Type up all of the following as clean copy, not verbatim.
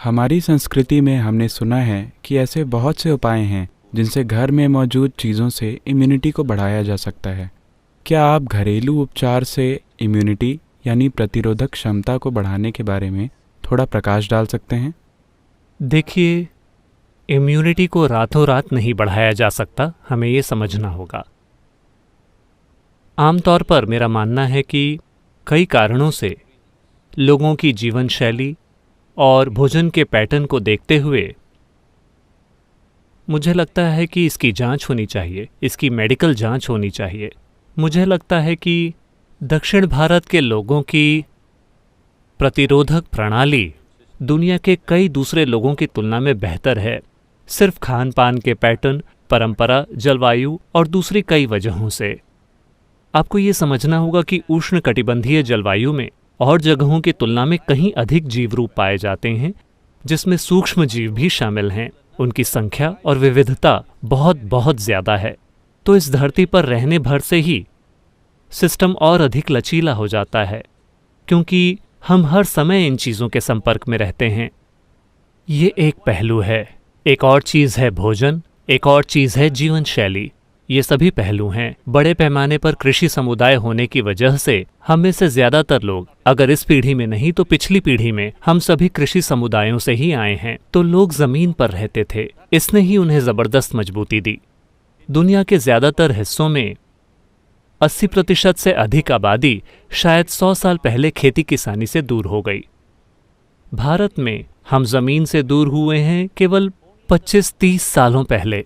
हमारी संस्कृति में हमने सुना है कि ऐसे बहुत से उपाय हैं जिनसे घर में मौजूद चीज़ों से इम्यूनिटी को बढ़ाया जा सकता है। क्या आप घरेलू उपचार से इम्यूनिटी यानी प्रतिरोधक क्षमता को बढ़ाने के बारे में थोड़ा प्रकाश डाल सकते हैं? देखिए, इम्यूनिटी को रातों रात नहीं बढ़ाया जा सकता, हमें ये समझना होगा। आमतौर पर मेरा मानना है कि कई कारणों से लोगों की जीवन शैली और भोजन के पैटर्न को देखते हुए मुझे लगता है कि इसकी जांच होनी चाहिए, इसकी मेडिकल जांच होनी चाहिए। मुझे लगता है कि दक्षिण भारत के लोगों की प्रतिरोधक प्रणाली दुनिया के कई दूसरे लोगों की तुलना में बेहतर है, सिर्फ खान पान के पैटर्न, परंपरा, जलवायु और दूसरी कई वजहों से। आपको ये समझना होगा कि उष्णकटिबंधीय जलवायु में और जगहों की तुलना में कहीं अधिक जीव रूप पाए जाते हैं, जिसमें सूक्ष्म जीव भी शामिल हैं। उनकी संख्या और विविधता बहुत बहुत ज्यादा है। तो इस धरती पर रहने भर से ही सिस्टम और अधिक लचीला हो जाता है, क्योंकि हम हर समय इन चीज़ों के संपर्क में रहते हैं। ये एक पहलू है। एक और चीज़ है भोजन, एक और चीज़ है जीवन शैली। ये सभी पहलू हैं। बड़े पैमाने पर कृषि समुदाय होने की वजह से हम में से ज्यादातर लोग, अगर इस पीढ़ी में नहीं तो पिछली पीढ़ी में, हम सभी कृषि समुदायों से ही आए हैं। तो लोग जमीन पर रहते थे, इसने ही उन्हें जबरदस्त मजबूती दी। दुनिया के ज्यादातर हिस्सों में 80% से अधिक आबादी शायद 100 साल पहले खेती किसानी से दूर हो गई। भारत में हम जमीन से दूर हुए हैं केवल 25-30 सालों पहले।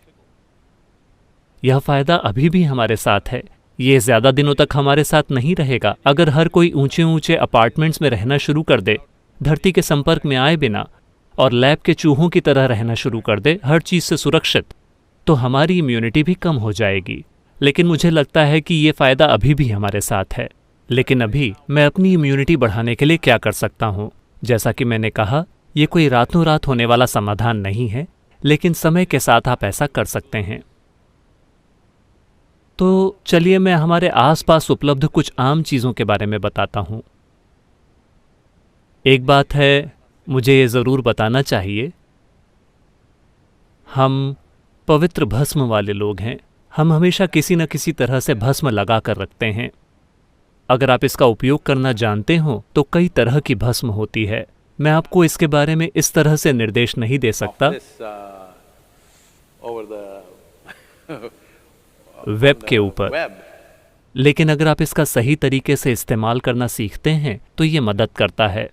यह फायदा अभी भी हमारे साथ है। ये ज्यादा दिनों तक हमारे साथ नहीं रहेगा। अगर हर कोई ऊंचे ऊंचे अपार्टमेंट्स में रहना शुरू कर दे, धरती के संपर्क में आए बिना, और लैब के चूहों की तरह रहना शुरू कर दे, हर चीज से सुरक्षित, तो हमारी इम्यूनिटी भी कम हो जाएगी। लेकिन मुझे लगता है कि ये फायदा अभी भी हमारे साथ है। लेकिन अभी मैं अपनी इम्यूनिटी बढ़ाने के लिए क्या कर सकता हूँ? जैसा कि मैंने कहा, ये कोई रातों रात होने वाला समाधान नहीं है, लेकिन समय के साथ आप ऐसा कर सकते हैं। तो चलिए मैं हमारे आसपास उपलब्ध कुछ आम चीज़ों के बारे में बताता हूँ। एक बात है, मुझे ये ज़रूर बताना चाहिए, हम पवित्र भस्म वाले लोग हैं। हम हमेशा किसी न किसी तरह से भस्म लगा कर रखते हैं। अगर आप इसका उपयोग करना जानते हो तो कई तरह की भस्म होती है। मैं आपको इसके बारे में इस तरह से निर्देश नहीं दे सकता वेब के ऊपर, लेकिन अगर आप इसका सही तरीके से इस्तेमाल करना सीखते हैं तो ये मदद करता है।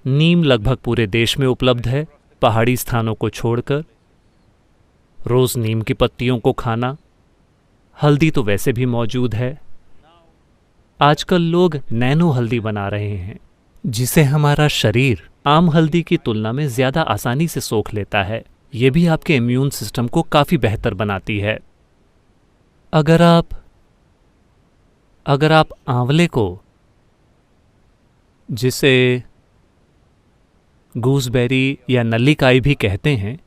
नीम लगभग पूरे देश में उपलब्ध है, पहाड़ी स्थानों को छोड़कर। रोज नीम की पत्तियों को खाना। हल्दी तो वैसे भी मौजूद है। आजकल लोग नैनो हल्दी बना रहे हैं, जिसे हमारा शरीर आम हल्दी की तुलना में ज्यादा आसानी से सोख लेता है। ये भी आपके इम्यून सिस्टम को काफी बेहतर बनाती है। अगर आप आंवले को, जिसे गूसबेरी या नल्लीकाई भी कहते हैं,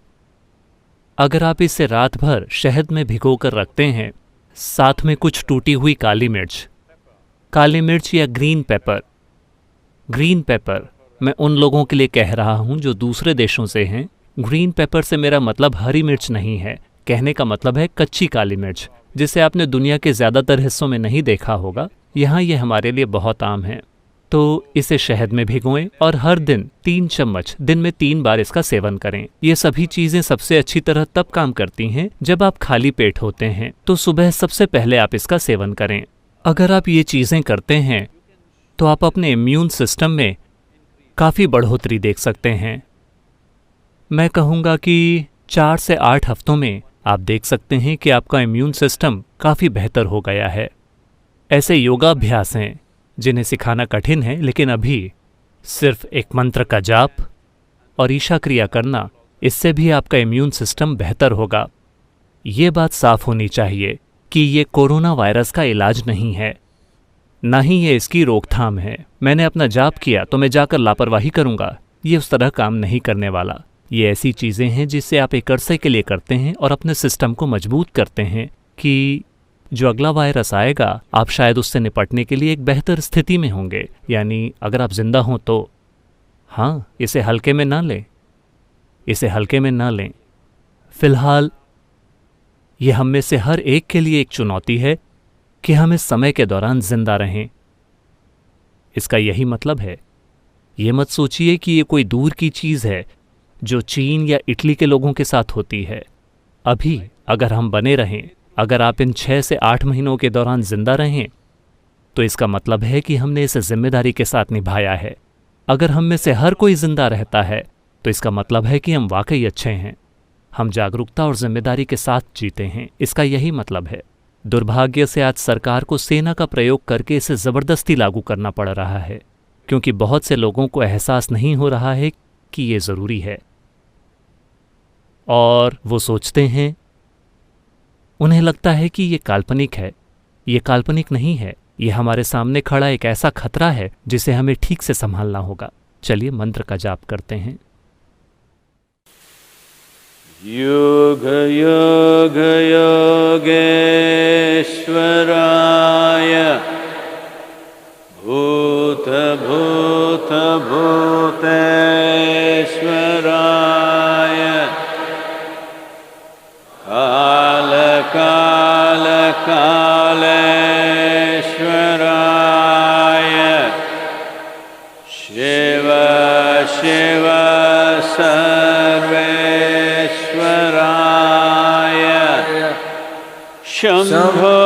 अगर आप इसे रात भर शहद में भिगोकर रखते हैं, साथ में कुछ टूटी हुई काली मिर्च या ग्रीन पेपर, मैं उन लोगों के लिए कह रहा हूं जो दूसरे देशों से हैं। ग्रीन पेपर से मेरा मतलब हरी मिर्च नहीं है, कहने का मतलब है कच्ची काली मिर्च, जिसे आपने दुनिया के ज्यादातर हिस्सों में नहीं देखा होगा। यहाँ ये हमारे लिए बहुत आम है। तो इसे शहद में भिगोएं और हर दिन 3 चम्मच, दिन में 3 बार इसका सेवन करें। ये सभी चीजें सबसे अच्छी तरह तब काम करती हैं जब आप खाली पेट होते हैं, तो सुबह सबसे पहले आप इसका सेवन करें। अगर आप ये चीजें करते हैं तो आप अपने इम्यून सिस्टम में काफी बढ़ोतरी देख सकते हैं। मैं कहूँगा कि 4 से 8 हफ्तों में आप देख सकते हैं कि आपका इम्यून सिस्टम काफी बेहतर हो गया है। ऐसे योगाभ्यास हैं जिन्हें सिखाना कठिन है, लेकिन अभी सिर्फ एक मंत्र का जाप और ईशा क्रिया करना, इससे भी आपका इम्यून सिस्टम बेहतर होगा। ये बात साफ होनी चाहिए कि ये कोरोना वायरस का इलाज नहीं है, ना ही ये इसकी रोकथाम है। मैंने अपना जाप किया तो मैं जाकर लापरवाही करूंगा, ये उस तरह काम नहीं करने वाला। ये ऐसी चीज़ें हैं जिससे आप एक अरसे के लिए करते हैं और अपने सिस्टम को मजबूत करते हैं कि जो अगला वायरस आएगा, आप शायद उससे निपटने के लिए एक बेहतर स्थिति में होंगे। यानी अगर आप जिंदा हों तो हाँ, इसे हल्के में ना लें, इसे हल्के में ना लें। फिलहाल ये हम में से हर एक के लिए एक चुनौती है कि हम इस समय के दौरान जिंदा रहें। इसका यही मतलब है। ये मत सोचिए कि ये कोई दूर की चीज़ है जो चीन या इटली के लोगों के साथ होती है। अभी अगर हम बने रहें, अगर आप इन 6 से 8 महीनों के दौरान जिंदा रहें, तो इसका मतलब है कि हमने इसे जिम्मेदारी के साथ निभाया है। अगर हम में से हर कोई जिंदा रहता है, तो इसका मतलब है कि हम वाकई अच्छे हैं। हम जागरूकता और जिम्मेदारी के साथ जीते हैं। इसका यही मतलब है। दुर्भाग्य से आज सरकार को सेना का प्रयोग करके इसे जबरदस्ती लागू करना पड़ रहा है, क्योंकि बहुत से लोगों को एहसास नहीं हो रहा है कि ये ज़रूरी है। और वो सोचते हैं, उन्हें लगता है कि ये काल्पनिक है। ये काल्पनिक नहीं है, ये हमारे सामने खड़ा एक ऐसा खतरा है जिसे हमें ठीक से संभालना होगा। चलिए मंत्र का जाप करते हैं। योग योग योगेश्वराय भूत भूत भूतेश्वराय काल काल कालेश्वराय शिव शिव सर्वेश्वराय शंभो